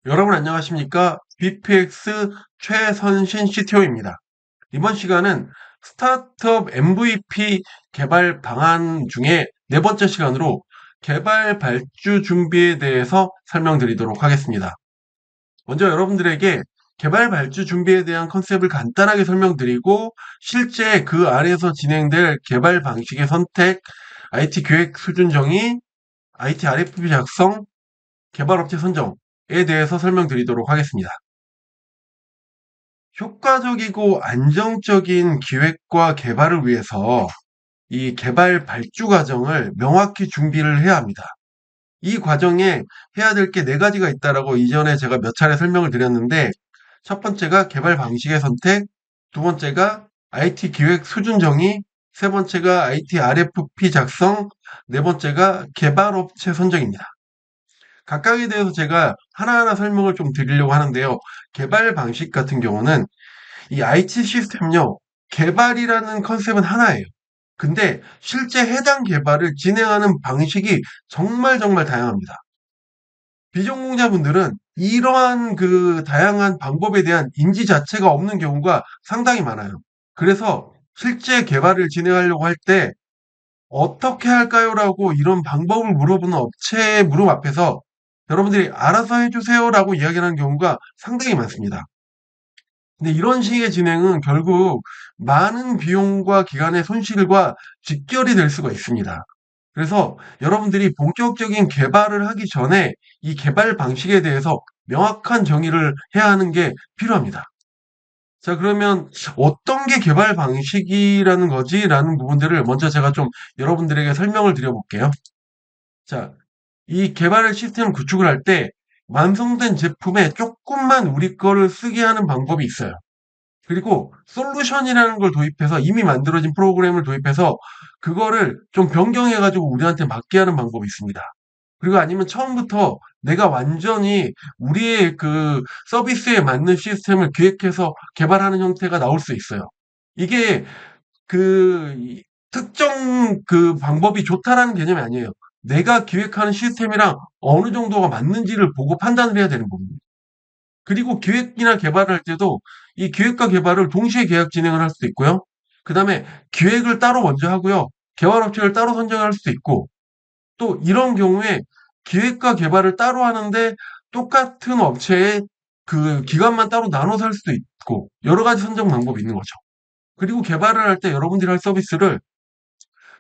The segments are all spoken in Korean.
여러분 안녕하십니까? BPX 최선신 CTO입니다. 이번 시간은 스타트업 MVP 개발 방안 중에 네 번째 시간으로 개발 발주 준비에 대해서 설명드리도록 하겠습니다. 먼저 여러분들에게 개발 발주 준비에 대한 컨셉을 간단하게 설명드리고 실제 그 아래에서 진행될 개발 방식의 선택, IT 계획 수준 정의, IT RFP 작성, 개발업체 선정에 대해서 설명드리도록 하겠습니다. 효과적이고 안정적인 기획과 개발을 위해서 이 개발 발주 과정을 명확히 준비를 해야 합니다. 이 과정에 해야 될 게 네 가지가 있다라고 이전에 제가 몇 차례 설명을 드렸는데, 첫 번째가 개발 방식의 선택, 두 번째가 IT 기획 수준 정의, 세 번째가 IT RFP 작성, 네 번째가 개발업체 선정입니다. 각각에 대해서 제가 하나하나 설명을 좀 드리려고 하는데요. 개발 방식 같은 경우는 이 IT 시스템요, 개발이라는 컨셉은 하나예요. 근데 실제 해당 개발을 진행하는 방식이 정말 정말 다양합니다. 비전공자분들은 이러한 그 다양한 방법에 대한 인지 자체가 없는 경우가 상당히 많아요. 그래서 실제 개발을 진행하려고 할 때 어떻게 할까요? 라고 이런 방법을 물어보는 업체의 물음 앞에서 여러분들이 알아서 해주세요 라고 이야기하는 경우가 상당히 많습니다. 근데 이런 식의 진행은 결국 많은 비용과 기간의 손실과 직결이 될 수가 있습니다. 그래서 여러분들이 본격적인 개발을 하기 전에 이 개발 방식에 대해서 명확한 정의를 해야 하는 게 필요합니다. 자, 그러면 어떤 게 개발 방식이라는 거지? 라는 부분들을 먼저 제가 좀 여러분들에게 설명을 드려볼게요. 자, 이 개발을 시스템 구축을 할 때 완성된 제품에 조금만 우리 거를 쓰게 하는 방법이 있어요. 그리고 솔루션이라는 걸 도입해서 이미 만들어진 프로그램을 도입해서 그거를 좀 변경해 가지고 우리한테 맞게 하는 방법이 있습니다. 그리고 아니면 처음부터 내가 완전히 우리의 그 서비스에 맞는 시스템을 기획해서 개발하는 형태가 나올 수 있어요. 이게 그 특정 그 방법이 좋다라는 개념이 아니에요. 내가 기획하는 시스템이랑 어느 정도가 맞는지를 보고 판단을 해야 되는 겁니다. 그리고 기획이나 개발을 할 때도 이 기획과 개발을 동시에 계약 진행을 할 수도 있고요. 그다음에 기획을 따로 먼저 하고요. 개발 업체를 따로 선정할 수도 있고, 또 이런 경우에 기획과 개발을 따로 하는데 똑같은 업체의 그 기간만 따로 나눠서 할 수도 있고, 여러 가지 선정 방법이 있는 거죠. 그리고 개발을 할 때 여러분들이 할 서비스를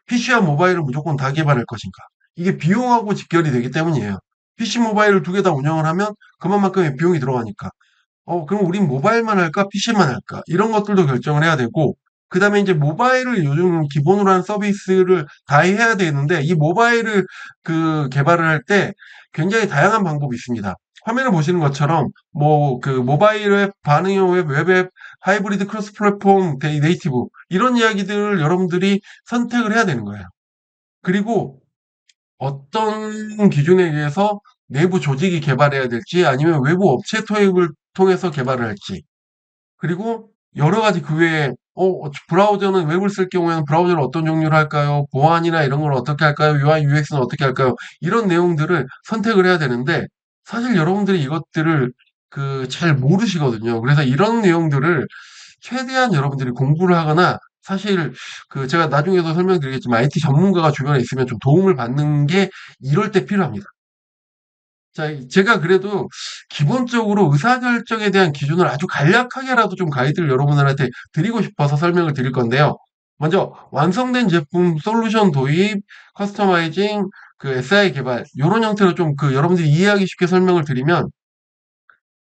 PC와 모바일을 무조건 다 개발할 것인가? 이게 비용하고 직결이 되기 때문이에요. PC, 모바일을 두 개 다 운영을 하면 그만큼의 비용이 들어가니까. 그럼 우린 모바일만 할까? PC만 할까? 이런 것들도 결정을 해야 되고, 그 다음에 이제 모바일을 요즘 기본으로 한 서비스를 다 해야 되는데, 이 모바일을 그 개발을 할 때 굉장히 다양한 방법이 있습니다. 화면을 보시는 것처럼, 뭐, 그 모바일 웹, 반응형 웹, 웹앱, 하이브리드 크로스 플랫폼, 네이티브, 이런 이야기들을 여러분들이 선택을 해야 되는 거예요. 그리고 어떤 기준에 의해서 내부 조직이 개발해야 될지 아니면 외부 업체 토입을 통해서 개발을 할지 그리고 여러 가지 그 외에 브라우저는 웹을 쓸 경우에는 브라우저를 어떤 종류로 할까요? 보안이나 이런 걸 어떻게 할까요? UI, UX는 어떻게 할까요? 이런 내용들을 선택을 해야 되는데 사실 여러분들이 이것들을 그 잘 모르시거든요. 그래서 이런 내용들을 최대한 여러분들이 공부를 하거나 사실 그 제가 나중에도 설명드리겠지만 IT 전문가가 주변에 있으면 좀 도움을 받는 게 이럴 때 필요합니다. 자, 제가 그래도 기본적으로 의사결정에 대한 기준을 아주 간략하게라도 좀 가이드를 여러분들한테 드리고 싶어서 설명을 드릴 건데요. 먼저 완성된 제품 솔루션 도입, 커스터마이징, 그 SI 개발 요런 형태로 좀 그 여러분들이 이해하기 쉽게 설명을 드리면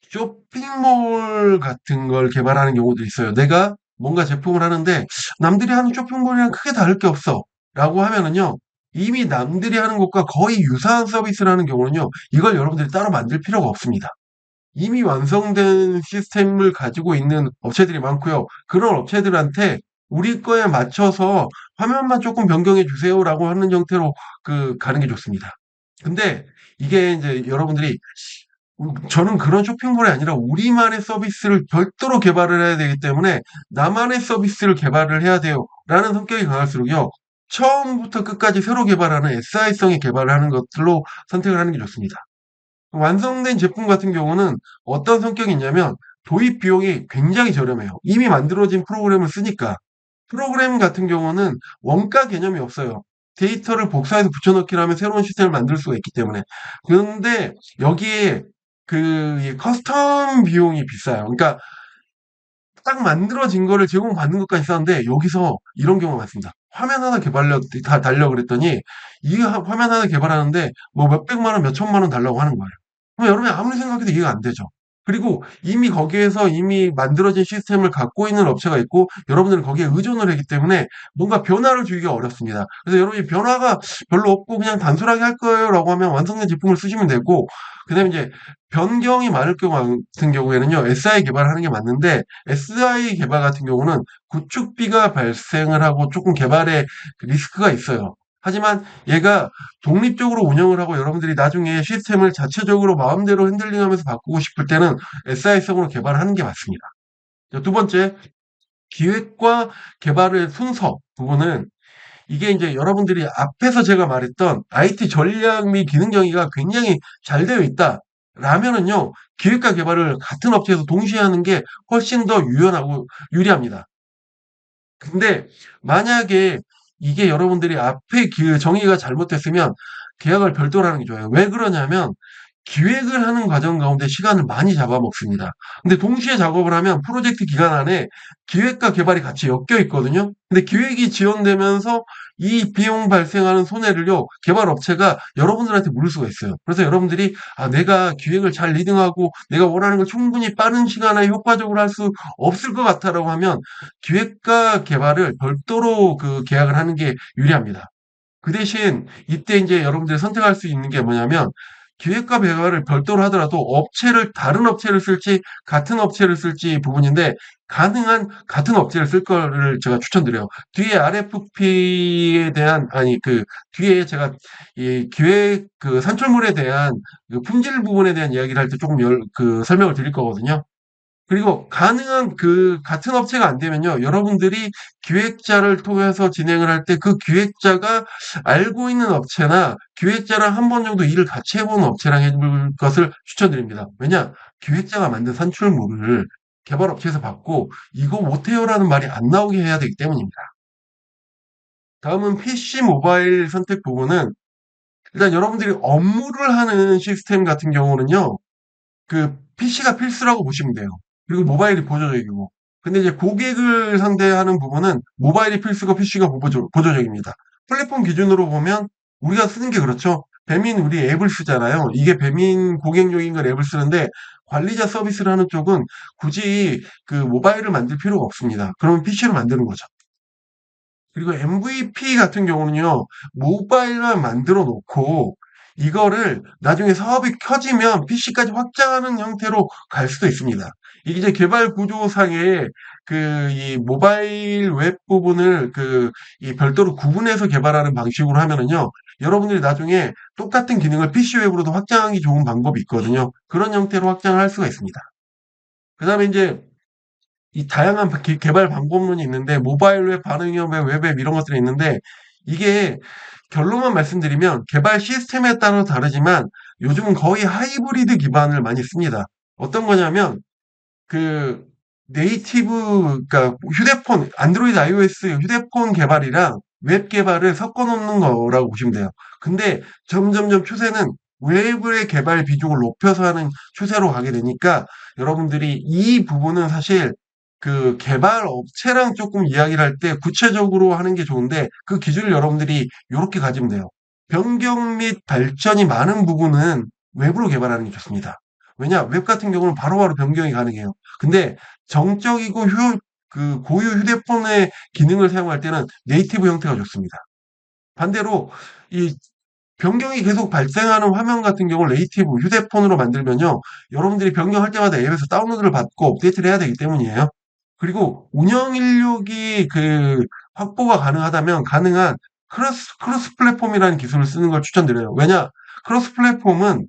쇼핑몰 같은 걸 개발하는 경우도 있어요. 내가 뭔가 제품을 하는데 남들이 하는 쇼핑몰이랑 크게 다를 게 없어. 라고 하면은요. 이미 남들이 하는 것과 거의 유사한 서비스를 하는 경우는요. 이걸 여러분들이 따로 만들 필요가 없습니다. 이미 완성된 시스템을 가지고 있는 업체들이 많고요. 그런 업체들한테 우리 거에 맞춰서 화면만 조금 변경해 주세요라고 하는 형태로 그 가는 게 좋습니다. 근데 이게 이제 여러분들이 저는 그런 쇼핑몰이 아니라 우리만의 서비스를 별도로 개발을 해야 되기 때문에 나만의 서비스를 개발을 해야 돼요. 라는 성격이 강할수록요. 처음부터 끝까지 새로 개발하는 SI성의 개발을 하는 것들로 선택을 하는 게 좋습니다. 완성된 제품 같은 경우는 어떤 성격이 있냐면 도입 비용이 굉장히 저렴해요. 이미 만들어진 프로그램을 쓰니까. 프로그램 같은 경우는 원가 개념이 없어요. 데이터를 복사해서 붙여넣기를 하면 새로운 시스템을 만들 수가 있기 때문에. 그런데 여기에 이 커스텀 비용이 비싸요. 그러니까 딱 만들어진 거를 제공받는 것까지 싸는데 여기서 이런 경우가 많습니다. 화면 하나 다 달려 그랬더니 이 화면 하나 개발하는데 뭐 몇백만 원, 몇천만 원 달라고 하는 거예요. 그럼 여러분이 아무리 생각해도 이해가 안 되죠. 그리고 이미 거기에서 이미 만들어진 시스템을 갖고 있는 업체가 있고 여러분들은 거기에 의존을 하기 때문에 뭔가 변화를 주기가 어렵습니다. 그래서 여러분이 변화가 별로 없고 그냥 단순하게 할 거예요라고 하면 완성된 제품을 쓰시면 되고 그다음에 이제 변경이 많을 경우 같은 경우에는요. SI 개발하는 게 맞는데 SI 개발 같은 경우는 구축비가 발생을 하고 조금 개발에 리스크가 있어요. 하지만 얘가 독립적으로 운영을 하고 여러분들이 나중에 시스템을 자체적으로 마음대로 핸들링하면서 바꾸고 싶을 때는 SI성으로 개발을 하는 게 맞습니다. 두 번째, 기획과 개발의 순서 부분은 이게 이제 여러분들이 앞에서 제가 말했던 IT 전략 및 기능 정의가 굉장히 잘 되어 있다. 라면은요, 기획과 개발을 같은 업체에서 동시에 하는 게 훨씬 더 유연하고 유리합니다. 근데 만약에 이게 여러분들이 앞에 정의가 잘못됐으면 계약을 별도로 하는 게 좋아요. 왜 그러냐면 기획을 하는 과정 가운데 시간을 많이 잡아먹습니다. 근데 동시에 작업을 하면 프로젝트 기간 안에 기획과 개발이 같이 엮여 있거든요. 근데 기획이 지연되면서 이 비용 발생하는 손해를요, 개발 업체가 여러분들한테 물을 수가 있어요. 그래서 여러분들이, 아, 내가 기획을 잘 리딩하고 내가 원하는 걸 충분히 빠른 시간 안에 효과적으로 할 수 없을 것 같아라고 하면 기획과 개발을 별도로 계약을 하는 게 유리합니다. 그 대신 이때 이제 여러분들이 선택할 수 있는 게 뭐냐면 기획과 개발을 별도로 하더라도 다른 업체를 쓸지 같은 업체를 쓸지 부분인데 가능한 같은 업체를 쓸 거를 제가 추천드려요. 뒤에 RFP에 대한 아니 뒤에 제가 이 기획 산출물에 대한 품질 부분에 대한 이야기를 할 때 조금 설명을 드릴 거거든요. 그리고 가능한 같은 업체가 안 되면요. 여러분들이 기획자를 통해서 진행을 할 때 그 기획자가 알고 있는 업체나 기획자랑 한 번 정도 일을 같이 해보는 업체랑 해볼 것을 추천드립니다. 왜냐? 기획자가 만든 산출물을 개발업체에서 받고 이거 못해요라는 말이 안 나오게 해야 되기 때문입니다. 다음은 PC 모바일 선택 부분은 일단 여러분들이 업무를 하는 시스템 같은 경우는요. PC가 필수라고 보시면 돼요. 그리고 모바일이 보조적이고. 근데 이제 고객을 상대하는 부분은 모바일이 필수고 PC가 보조적입니다. 플랫폼 기준으로 보면 우리가 쓰는 게 그렇죠. 배민 우리 앱을 쓰잖아요. 이게 배민 고객용인 걸 앱을 쓰는데 관리자 서비스를 하는 쪽은 굳이 모바일을 만들 필요가 없습니다. 그러면 PC로 만드는 거죠. 그리고 MVP 같은 경우는요, 모바일만 만들어 놓고, 이거를 나중에 사업이 켜지면 PC까지 확장하는 형태로 갈 수도 있습니다. 이게 이제 개발 구조상에 이 모바일 웹 부분을 이 별도로 구분해서 개발하는 방식으로 하면은요, 여러분들이 나중에 똑같은 기능을 PC 웹으로도 확장하기 좋은 방법이 있거든요. 그런 형태로 확장을 할 수가 있습니다. 그 다음에 이제 이 다양한 개발 방법론이 있는데 모바일 웹, 반응 앱, 웹 앱 이런 것들이 있는데 이게 결론만 말씀드리면 개발 시스템에 따라 다르지만 요즘은 거의 하이브리드 기반을 많이 씁니다. 어떤 거냐면 그 그러니까 휴대폰, 안드로이드, iOS 휴대폰 개발이랑 웹 개발을 섞어 놓는 거라고 보시면 돼요. 근데 점점점 추세는 웹의 개발 비중을 높여서 하는 추세로 가게 되니까 여러분들이 이 부분은 사실 개발 업체랑 조금 이야기를 할 때 구체적으로 하는 게 좋은데 그 기준을 여러분들이 요렇게 가지면 돼요. 변경 및 발전이 많은 부분은 웹으로 개발하는 게 좋습니다. 왜냐? 웹 같은 경우는 바로바로 변경이 가능해요. 근데 정적이고 고유 휴대폰의 기능을 사용할 때는 네이티브 형태가 좋습니다. 반대로 이 변경이 계속 발생하는 화면 같은 경우는 네이티브 휴대폰으로 만들면요. 여러분들이 변경할 때마다 앱에서 다운로드를 받고 업데이트를 해야 되기 때문이에요. 그리고 운영 인력이 확보가 가능하다면 가능한 크로스 플랫폼이라는 기술을 쓰는 걸 추천드려요. 왜냐? 크로스 플랫폼은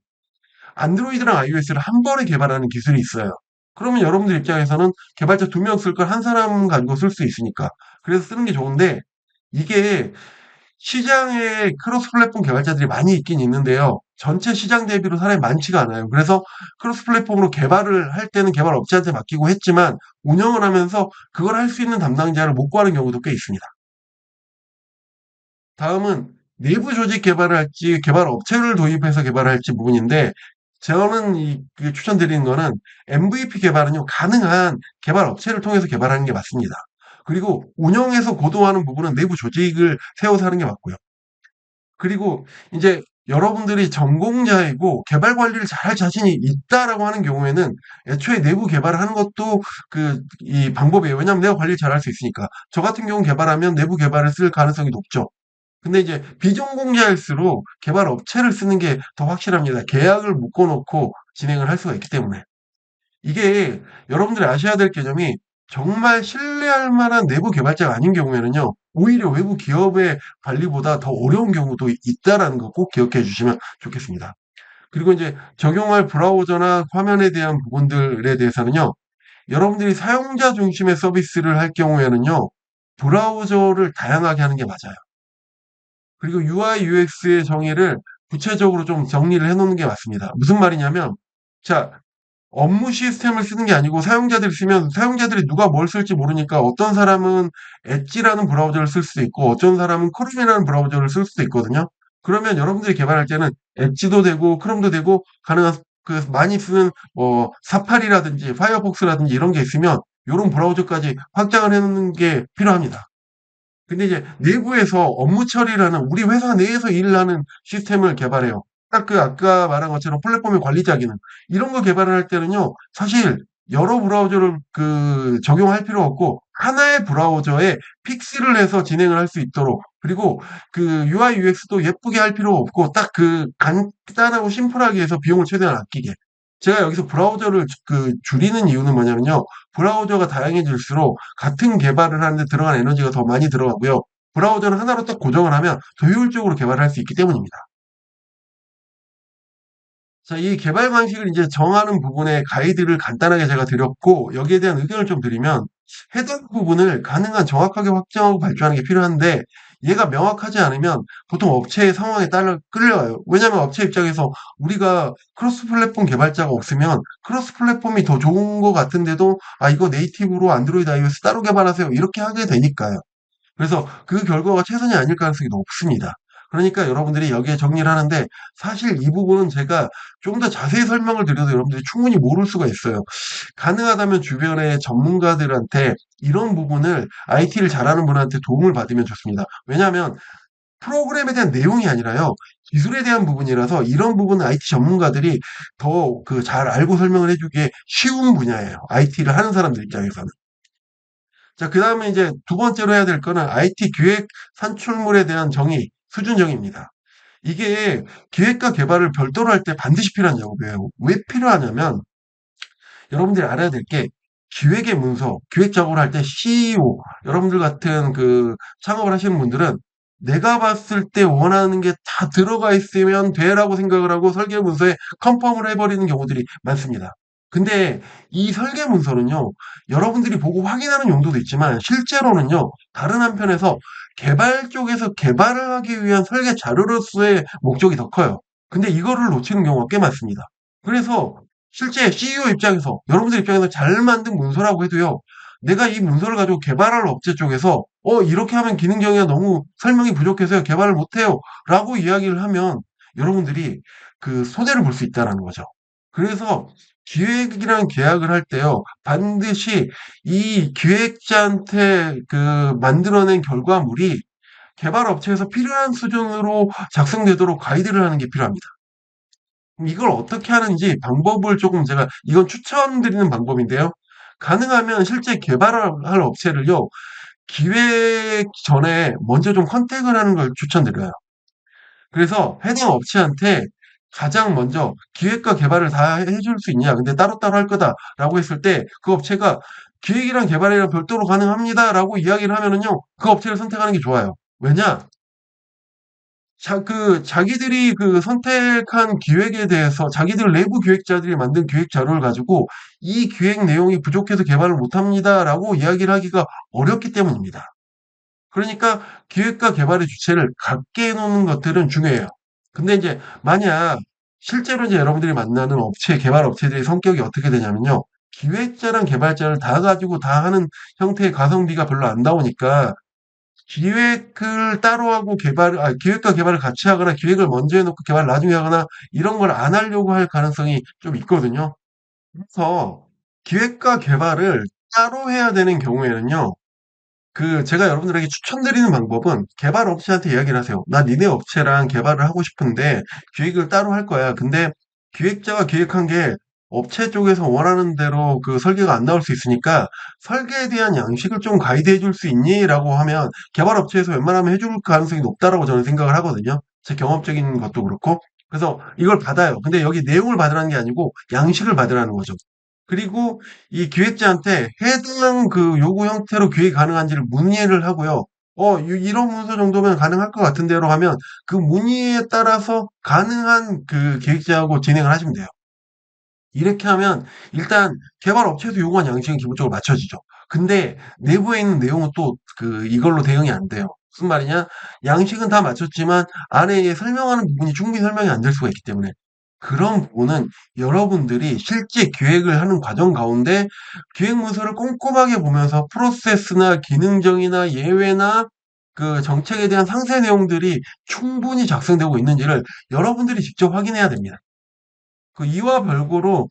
안드로이드랑 iOS를 한 번에 개발하는 기술이 있어요. 그러면 여러분들 입장에서는 개발자 2명 쓸 걸 한 사람 가지고 쓸 수 있으니까. 그래서 쓰는 게 좋은데 이게 시장에 크로스 플랫폼 개발자들이 많이 있긴 있는데요. 전체 시장 대비로 사람이 많지가 않아요. 그래서 크로스 플랫폼으로 개발을 할 때는 개발 업체한테 맡기고 했지만 운영을 하면서 그걸 할 수 있는 담당자를 못 구하는 경우도 꽤 있습니다. 다음은 내부 조직 개발을 할지 개발 업체를 도입해서 개발을 할지 부분인데 저는 추천드리는 거는 MVP 개발은요, 가능한 개발 업체를 통해서 개발하는 게 맞습니다. 그리고 운영에서 고도화하는 부분은 내부 조직을 세워서 하는 게 맞고요. 그리고 이제 여러분들이 전공자이고 개발 관리를 잘할 자신이 있다라고 하는 경우에는 애초에 내부 개발을 하는 것도 이 방법이에요. 왜냐하면 내가 관리를 잘할 수 있으니까. 저 같은 경우 개발하면 내부 개발을 쓸 가능성이 높죠. 근데 이제 비전공자일수록 개발 업체를 쓰는 게 더 확실합니다. 계약을 묶어 놓고 진행을 할 수가 있기 때문에. 이게 여러분들이 아셔야 될 개념이 정말 신뢰할 만한 내부 개발자가 아닌 경우에는요, 오히려 외부 기업의 관리보다 더 어려운 경우도 있다라는 거 꼭 기억해 주시면 좋겠습니다. 그리고 이제 적용할 브라우저나 화면에 대한 부분들에 대해서는요, 여러분들이 사용자 중심의 서비스를 할 경우에는요, 브라우저를 다양하게 하는 게 맞아요. 그리고 UI, UX의 정의를 구체적으로 좀 정리를 해 놓는 게 맞습니다. 무슨 말이냐면, 자, 업무 시스템을 쓰는 게 아니고 사용자들이 쓰면 사용자들이 누가 뭘 쓸지 모르니까 어떤 사람은 엣지라는 브라우저를 쓸 수도 있고 어떤 사람은 크롬이라는 브라우저를 쓸 수도 있거든요. 그러면 여러분들이 개발할 때는 엣지도 되고 크롬도 되고 가능한 많이 쓰는 사파리라든지 파이어폭스라든지 이런 게 있으면 요런 브라우저까지 확장을 해 놓는 게 필요합니다. 근데 이제 내부에서 업무 처리라는 우리 회사 내에서 일을 하는 시스템을 개발해요. 딱 아까 말한 것처럼 플랫폼의 관리자 기능. 이런 거 개발을 할 때는요, 사실 여러 브라우저를 적용할 필요 없고, 하나의 브라우저에 픽스를 해서 진행을 할 수 있도록, 그리고 UI, UX도 예쁘게 할 필요 없고, 딱 간단하고 심플하게 해서 비용을 최대한 아끼게. 제가 여기서 브라우저를 줄이는 이유는 뭐냐면요. 브라우저가 다양해질수록 같은 개발을 하는데 들어가는 에너지가 더 많이 들어가고요. 브라우저는 하나로 딱 고정을 하면 더 효율적으로 개발을 할 수 있기 때문입니다. 자, 이 개발 방식을 이제 정하는 부분에 가이드를 간단하게 제가 드렸고, 여기에 대한 의견을 좀 드리면, 해당 부분을 가능한 정확하게 확정하고 발주하는 게 필요한데, 얘가 명확하지 않으면 보통 업체의 상황에 따라 끌려가요. 왜냐하면 업체 입장에서 우리가 크로스 플랫폼 개발자가 없으면 크로스 플랫폼이 더 좋은 것 같은데도, 아, 이거 네이티브로 안드로이드 iOS 따로 개발하세요. 이렇게 하게 되니까요. 그래서 그 결과가 최선이 아닐 가능성이 높습니다. 그러니까 여러분들이 여기에 정리를 하는데 사실 이 부분은 제가 좀 더 자세히 설명을 드려도 여러분들이 충분히 모를 수가 있어요. 가능하다면 주변의 전문가들한테 이런 부분을 IT를 잘하는 분한테 도움을 받으면 좋습니다. 왜냐하면 프로그램에 대한 내용이 아니라요. 기술에 대한 부분이라서 이런 부분은 IT 전문가들이 더 잘 알고 설명을 해주기에 쉬운 분야예요. IT를 하는 사람들 입장에서는. 자, 그다음에 이제 두 번째로 해야 될 거는 IT 기획 산출물에 대한 정의, 수준 정의입니다. 이게 기획과 개발을 별도로 할 때 반드시 필요한 작업이에요. 왜 필요하냐면 여러분들이 알아야 될 게 기획의 문서, 기획 작업을 할 때 CEO, 여러분들 같은 창업을 하시는 분들은 내가 봤을 때 원하는 게 다 들어가 있으면 돼라고 생각을 하고 설계 문서에 컨펌을 해버리는 경우들이 많습니다. 근데 이 설계 문서는요, 여러분들이 보고 확인하는 용도도 있지만 실제로는요, 다른 한편에서 개발 쪽에서 개발을 하기 위한 설계 자료로서의 목적이 더 커요. 근데 이거를 놓치는 경우가 꽤 많습니다. 그래서 실제 CEO 입장에서 여러분들 입장에서 잘 만든 문서라고 해도요. 내가 이 문서를 가지고 개발할 업체 쪽에서 이렇게 하면 기능 정의가 너무 설명이 부족해서요. 개발을 못 해요. 라고 이야기를 하면 여러분들이 손해를 볼 수 있다라는 거죠. 그래서 기획이랑 계약을 할 때요. 반드시 이 기획자한테 만들어낸 결과물이 개발 업체에서 필요한 수준으로 작성되도록 가이드를 하는 게 필요합니다. 이걸 어떻게 하는지 방법을 조금 제가 이건 추천드리는 방법인데요. 가능하면 실제 개발을 할 업체를요. 기획 전에 먼저 좀 컨택을 하는 걸 추천드려요. 그래서 해당 업체한테 가장 먼저 "기획과 개발을 다 해줄 수 있냐? 근데 따로따로 할 거다."라고 했을 때 그 업체가 "기획이랑 개발이랑 별도로 가능합니다."라고 이야기를 하면은요. 그 업체를 선택하는 게 좋아요. 왜냐? 자기들이 선택한 기획에 대해서 자기들 내부 기획자들이 만든 기획 자료를 가지고 "이 기획 내용이 부족해서 개발을 못 합니다."라고 이야기를 하기가 어렵기 때문입니다. 그러니까 기획과 개발의 주체를 같게 해 놓는 것들은 중요해요. 근데 이제 만약 실제로 이제 여러분들이 만나는 업체, 개발 업체들의 성격이 어떻게 되냐면요. 기획자랑 개발자를 다 가지고 다 하는 형태의 가성비가 별로 안 나오니까 기획을 따로 하고 기획과 개발을 같이 하거나 기획을 먼저 해 놓고 개발을 나중에 하거나 이런 걸 안 하려고 할 가능성이 좀 있거든요. 그래서 기획과 개발을 따로 해야 되는 경우에는요. 제가 여러분들에게 추천드리는 방법은 개발 업체한테 이야기를 하세요. "나 니네 업체랑 개발을 하고 싶은데 기획을 따로 할 거야. 근데 기획자가 기획한 게 업체 쪽에서 원하는 대로 그 설계가 안 나올 수 있으니까 설계에 대한 양식을 좀 가이드해 줄 수 있니?"라고 하면 개발 업체에서 웬만하면 해줄 가능성이 높다라고 저는 생각을 하거든요. 제 경험적인 것도 그렇고. 그래서 이걸 받아요. 근데 여기 내용을 받으라는 게 아니고 양식을 받으라는 거죠. 그리고 이 기획자한테 해당 그 요구 형태로 기획이 가능한지를 문의를 하고요. 이런 문서 정도면 가능할 것 같은데요 하면 그 문의에 따라서 가능한 그 기획자하고 진행을 하시면 돼요. 이렇게 하면 일단 개발 업체에서 요구한 양식은 기본적으로 맞춰지죠. 근데 내부에 있는 내용은 또 이걸로 대응이 안 돼요. 무슨 말이냐? 양식은 다 맞췄지만 안에 설명하는 부분이 충분히 설명이 안 될 수가 있기 때문에 그런 부분은 여러분들이 실제 기획을 하는 과정 가운데 기획 문서를 꼼꼼하게 보면서 프로세스나 기능정의나 예외나 그 정책에 대한 상세 내용들이 충분히 작성되고 있는지를 여러분들이 직접 확인해야 됩니다. 이와 별거로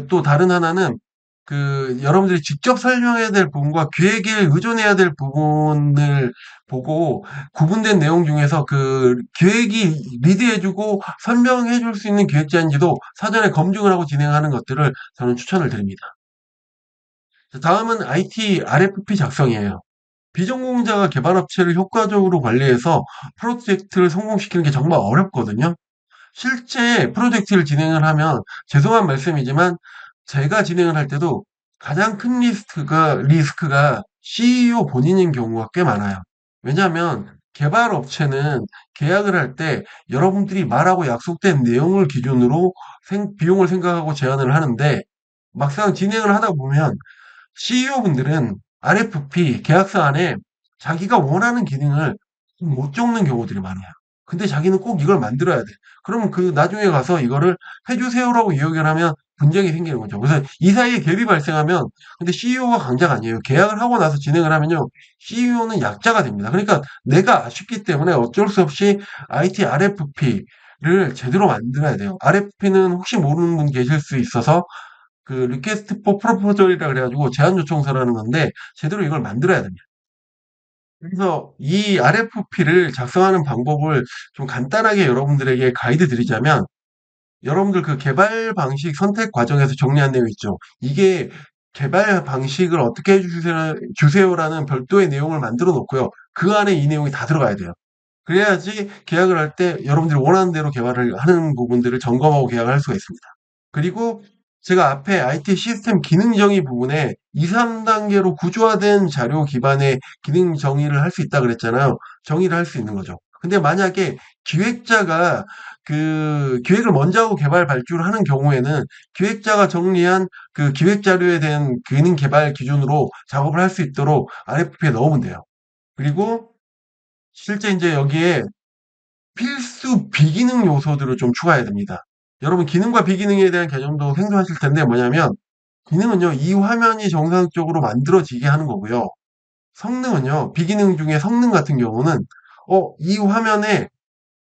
또 다른 하나는 여러분들이 직접 설명해야 될 부분과 기획에 의존해야 될 부분을 보고 구분된 내용 중에서 기획이 리드해 주고 설명해 줄 수 있는 기획자인지도 사전에 검증을 하고 진행하는 것들을 저는 추천을 드립니다. 다음은 IT RFP 작성이에요. 비전공자가 개발업체를 효과적으로 관리해서 프로젝트를 성공시키는 게 정말 어렵거든요. 실제 프로젝트를 진행을 하면 죄송한 말씀이지만 제가 진행을 할 때도 가장 큰 리스크가 CEO 본인인 경우가 꽤 많아요. 왜냐하면 개발 업체는 계약을 할 때 여러분들이 말하고 약속된 내용을 기준으로 비용을 생각하고 제안을 하는데 막상 진행을 하다 보면 CEO분들은 RFP 계약서 안에 자기가 원하는 기능을 못 적는 경우들이 많아요. 근데 자기는 꼭 이걸 만들어야 돼. 그러면 나중에 가서 이거를 해 주세요라고 이야기를 하면 분쟁이 생기는 거죠. 그래서 이 사이에 갭이 발생하면 근데 CEO가 강자가 아니에요. 계약을 하고 나서 진행을 하면요. CEO는 약자가 됩니다. 그러니까 내가 아쉽기 때문에 어쩔 수 없이 IT RFP를 제대로 만들어야 돼요. RFP는 혹시 모르는 분 계실 수 있어서 리퀘스트 포 프로포절이라 그래 가지고 제안 요청서라는 건데 제대로 이걸 만들어야 됩니다. 그래서 이 RFP를 작성하는 방법을 좀 간단하게 여러분들에게 가이드 드리자면 여러분들 개발 방식 선택 과정에서 정리한 내용 있죠. 이게 개발 방식을 어떻게 주세요라는 별도의 내용을 만들어 놓고요. 그 안에 이 내용이 다 들어가야 돼요. 그래야지 계약을 할 때 여러분들이 원하는 대로 개발을 하는 부분들을 점검하고 계약을 할 수가 있습니다. 그리고 제가 앞에 IT 시스템 기능 정의 부분에 2-3단계로 구조화된 자료 기반의 기능 정의를 할 수 있다 그랬잖아요. 정의를 할 수 있는 거죠. 근데 만약에 기획자가 기획을 먼저 하고 개발 발주를 하는 경우에는 기획자가 정리한 기획 자료에 대한 기능 개발 기준으로 작업을 할 수 있도록 RFP에 넣으면 돼요. 그리고 실제 인제 여기에 필수 비기능 요소들을 좀 추가해야 됩니다. 여러분 기능과 비기능에 대한 개념도 생소하실 텐데 뭐냐면 기능은요, 이 화면이 정상적으로 만들어지게 하는 거고요. 성능은요, 비기능 중에 성능 같은 경우는 이 화면에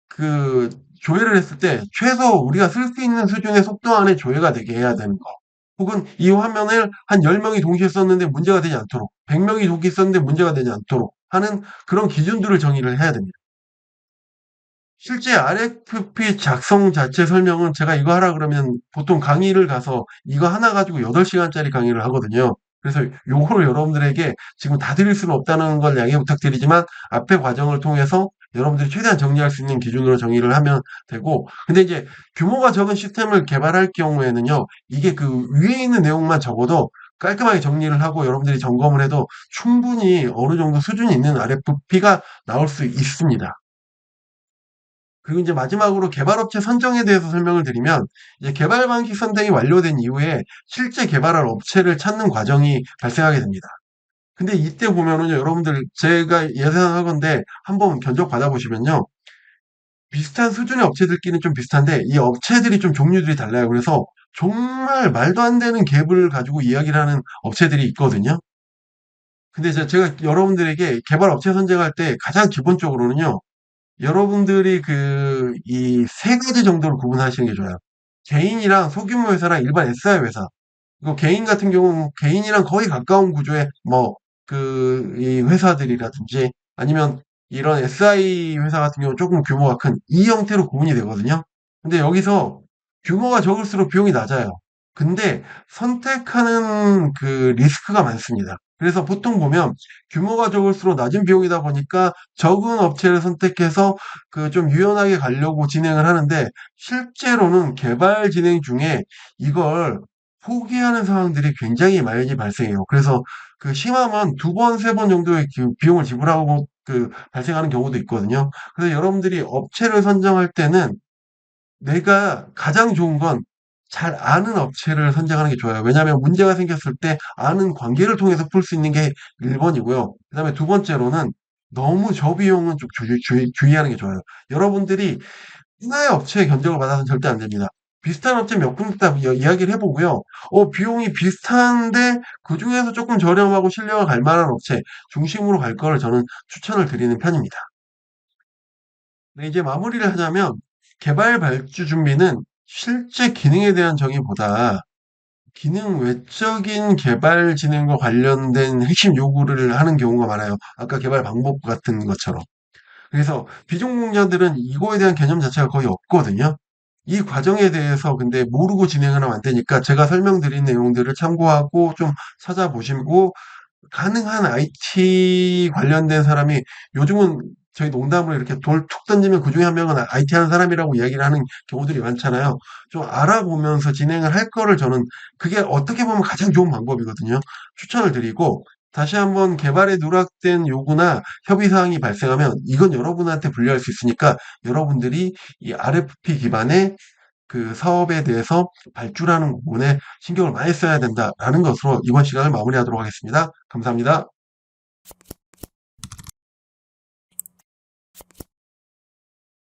그 조회를 했을 때 최소 우리가 쓸 수 있는 수준의 속도 안에 조회가 되게 해야 되는 거. 혹은 이 화면을 한 10명이 동시에 썼는데 문제가 되지 않도록, 100명이 동시에 썼는데 문제가 되지 않도록 하는 그런 기준들을 정의를 해야 됩니다. 실제 RFP 작성 자체 설명은 제가 이거 하라 그러면 보통 강의를 가서 이거 하나 가지고 8시간짜리 강의를 하거든요. 그래서 요거를 여러분들에게 지금 다 드릴 수는 없다는 걸 양해 부탁드리지만 앞의 과정을 통해서 여러분들이 최대한 정리할 수 있는 기준으로 정의를 하면 되고 근데 이제 규모가 적은 시스템을 개발할 경우에는요. 이게 위에 있는 내용만 적어도 깔끔하게 정리를 하고 여러분들이 점검을 해도 충분히 어느 정도 수준이 있는 RFP가 나올 수 있습니다. 그리고 이제 마지막으로 개발업체 선정에 대해서 설명을 드리면 이제 개발 방식 선택이 완료된 이후에 실제 개발할 업체를 찾는 과정이 발생하게 됩니다. 근데 이때 보면은요, 여러분들 제가 예상하건대 한번 견적 받아보시면요. 비슷한 수준의 업체들끼리는 좀 비슷한데 이 업체들이 좀 종류들이 달라요. 그래서 정말 말도 안 되는 갭을 가지고 이야기를 하는 업체들이 있거든요. 근데 이제 제가 여러분들에게 개발 업체 선정할 때 가장 기본적으로는요. 여러분들이 이 세 가지 정도로 구분하시는 게 좋아요. 개인이랑 소규모 회사랑 일반 SI 회사. 이거 개인 같은 경우는 개인이랑 거의 가까운 구조의 이 회사들이라든지 아니면 이런 SI 회사 같은 경우는 조금 규모가 큰 이 형태로 구분이 되거든요. 근데 여기서 규모가 적을수록 비용이 낮아요. 근데 선택하는 리스크가 많습니다. 그래서 보통 보면 규모가 적을수록 낮은 비용이다 보니까 적은 업체를 선택해서 좀 유연하게 가려고 진행을 하는데 실제로는 개발 진행 중에 이걸 포기하는 상황들이 굉장히 많이 발생해요. 그래서 심하면 두 번, 세 번 정도의 비용을 지불하고 발생하는 경우도 있거든요. 그래서 여러분들이 업체를 선정할 때는 내가 가장 좋은 건 잘 아는 업체를 선정하는 게 좋아요. 왜냐하면 문제가 생겼을 때 아는 관계를 통해서 풀 수 있는 게 1번이고요. 그다음에 두 번째로는 너무 저비용은 좀 주의하는 게 좋아요. 여러분들이 하나의 업체의 견적을 받아서는 절대 안 됩니다. 비슷한 업체 몇 군데 다 이야기를 해보고요. 비용이 비슷한데 그중에서 조금 저렴하고 신뢰가 갈 만한 업체 중심으로 갈 거를 저는 추천을 드리는 편입니다. 네, 이제 마무리를 하자면 개발 발주 준비는 실제 기능에 대한 정의보다 기능 외적인 개발 진행과 관련된 핵심 요구를 하는 경우가 많아요. 아까 개발 방법 같은 것처럼. 그래서 비전공자들은 이거에 대한 개념 자체가 거의 없거든요. 이 과정에 대해서 근데 모르고 진행을 하면 안 되니까 제가 설명드린 내용들을 참고하고 좀 찾아보시고 가능한 IT 관련된 사람이 요즘은 저희 농담으로 이렇게 돌 툭 던지면 그중에 한 명은 IT 하는 사람이라고 이야기를 하는 경우들이 많잖아요. 좀 알아보면서 진행을 할 거를 저는 그게 어떻게 보면 가장 좋은 방법이거든요. 추천을 드리고 다시 한번 개발에 누락된 요구나 협의 사항이 발생하면 이건 여러분한테 불리할 수 있으니까 여러분들이 이 RFP 기반의 사업에 대해서 발주라는 부분에 신경을 많이 써야 된다라는 것으로 이번 시간을 마무리하도록 하겠습니다. 감사합니다.